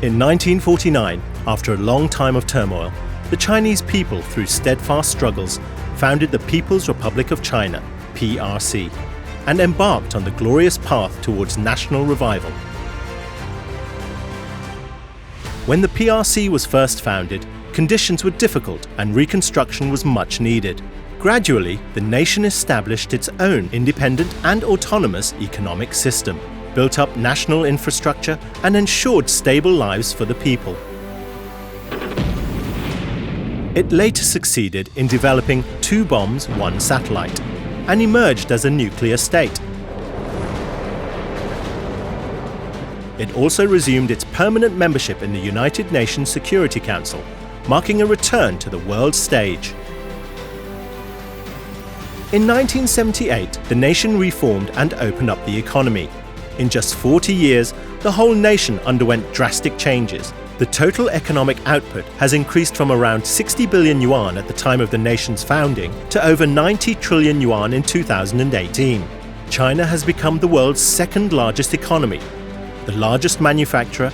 In 1949, after a long time of turmoil, the Chinese people, through steadfast struggles, founded the People's Republic of China, PRC, and embarked on the glorious path towards national revival. When the PRC was first founded, conditions were difficult and reconstruction was much needed. Gradually, the nation established its own independent and autonomous economic system, built up national infrastructure, and ensured stable lives for the people. It later succeeded in developing 2 bombs, 1 satellite, and emerged as a nuclear state. It also resumed its permanent membership in the United Nations Security Council, marking a return to the world stage. In 1978, the nation reformed and opened up the economy. In just 40 years, the whole nation underwent drastic changes. The total economic output has increased from around 60 billion yuan at the time of the nation's founding to over 90 trillion yuan in 2018. China has become the world's second largest economy, the largest manufacturer,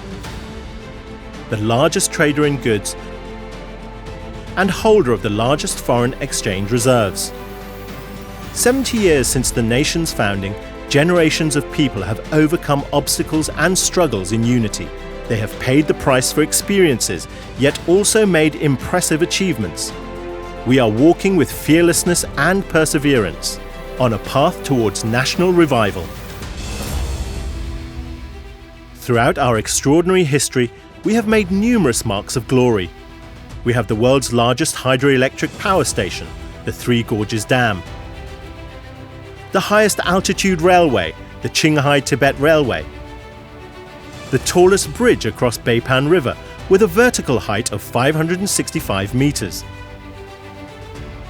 the largest trader in goods, and holder of the largest foreign exchange reserves. 70 years since the nation's founding, generations of people have overcome obstacles and struggles in unity. They have paid the price for experiences, yet also made impressive achievements. We are walking with fearlessness and perseverance on a path towards national revival. Throughout our extraordinary history, we have made numerous marks of glory. We have the world's largest hydroelectric power station, the Three Gorges Dam, the highest altitude railway, the Qinghai-Tibet Railway, the tallest bridge across Beipan River with a vertical height of 565 meters,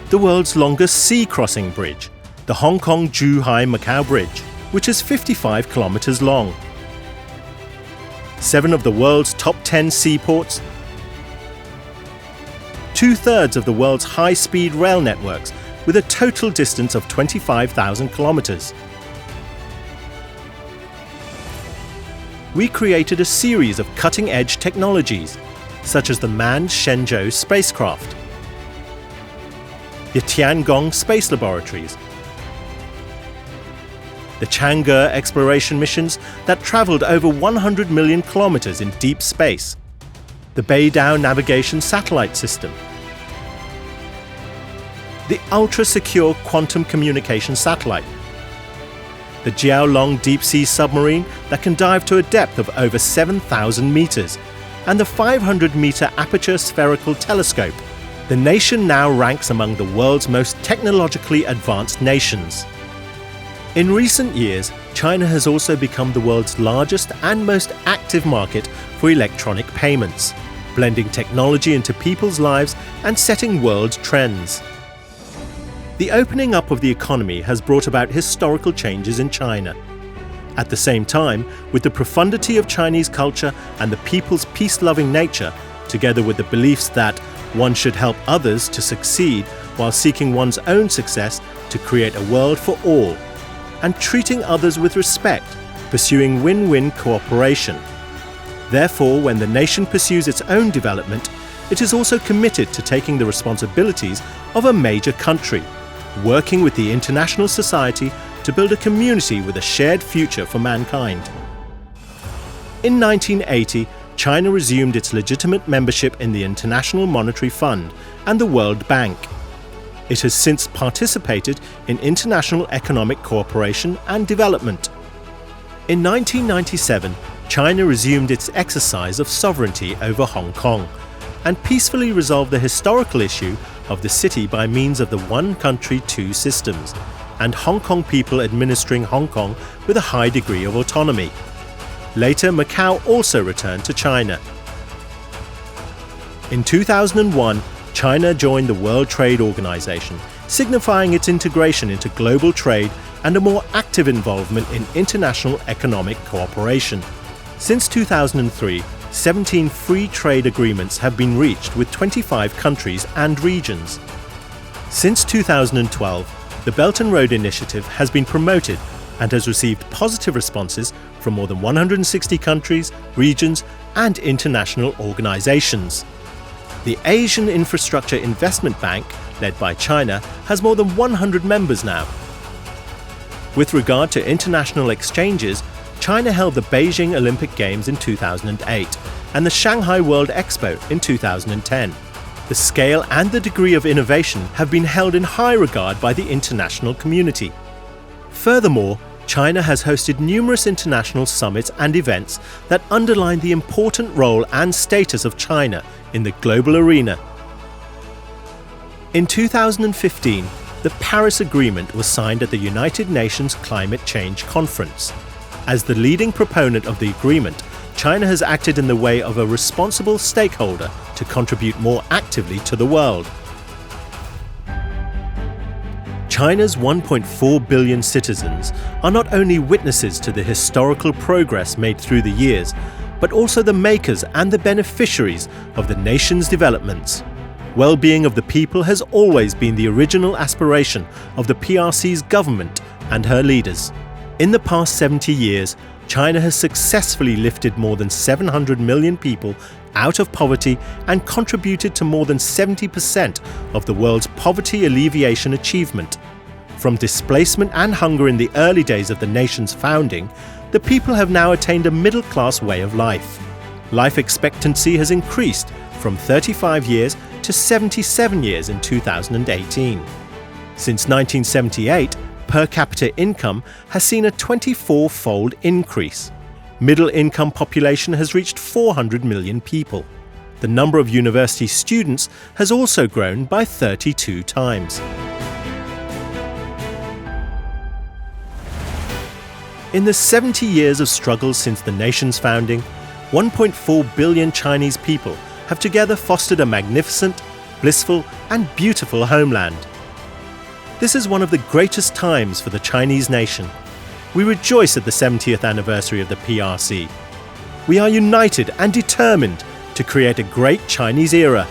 the world's longest sea crossing bridge, the Hong Kong-Zhuhai-Macau Bridge, which is 55 kilometers long, 7 of the world's top 10 seaports, 2/3 of the world's high-speed rail networks with a total distance of 25,000 kilometers. We created a series of cutting-edge technologies, such as the manned Shenzhou spacecraft, the Tiangong space laboratories, the Chang'e exploration missions that traveled over 100 million kilometers in deep space, the Beidou navigation satellite system, the ultra-secure quantum communication satellite, the Jiaolong deep-sea submarine that can dive to a depth of over 7,000 meters, and the 500-meter aperture spherical telescope. The nation now ranks among the world's most technologically advanced nations. In recent years, China has also become the world's largest and most active market for electronic payments, blending technology into people's lives and setting world trends. The opening up of the economy has brought about historical changes in China. At the same time, with the profundity of Chinese culture and the people's peace-loving nature, together with the beliefs that one should help others to succeed while seeking one's own success to create a world for all, and treating others with respect, pursuing win-win cooperation. Therefore, when the nation pursues its own development, it is also committed to taking the responsibilities of a major country, working with the international society to build a community with a shared future for mankind. In 1980, China resumed its legitimate membership in the International Monetary Fund and the World Bank. It has since participated in international economic cooperation and development. In 1997, China resumed its exercise of sovereignty over Hong Kong and peacefully resolved the historical issue of the city by means of the one country, two systems, and Hong Kong people administering Hong Kong with a high degree of autonomy. Later, Macau also returned to China. In 2001, China joined the World Trade Organization, signifying its integration into global trade and a more active involvement in international economic cooperation. Since 2003, 17 free trade agreements have been reached with 25 countries and regions. Since 2012, the Belt and Road Initiative has been promoted, and has received positive responses from more than 160 countries, regions, and international organizations. The Asian Infrastructure Investment Bank, led by China, has more than 100 members now. With regard to international exchanges, China held the Beijing Olympic Games in 2008 and the Shanghai World Expo in 2010. The scale and the degree of innovation have been held in high regard by the international community. Furthermore, China has hosted numerous international summits and events that underline the important role and status of China in the global arena. In 2015, the Paris Agreement was signed at the United Nations Climate Change Conference. As the leading proponent of the agreement, China has acted in the way of a responsible stakeholder to contribute more actively to the world. China's 1.4 billion citizens are not only witnesses to the historical progress made through the years, but also the makers and the beneficiaries of the nation's developments. Well-being of the people has always been the original aspiration of the PRC's government and her leaders. In the past 70 years, China has successfully lifted more than 700 million people out of poverty and contributed to more than 70% of the world's poverty alleviation achievement. From displacement and hunger in the early days of the nation's founding, the people have now attained a middle-class way of life. Life expectancy has increased from 35 years to 77 years in 2018. Since 1978, per capita income has seen a 24-fold increase. Middle-income population has reached 400 million people. The number of university students has also grown by 32 times. In the 70 years of struggles since the nation's founding, 1.4 billion Chinese people have together fostered a magnificent, blissful, and beautiful homeland. This is one of the greatest times for the Chinese nation. We rejoice at the 70th anniversary of the PRC. We are united and determined to create a great Chinese era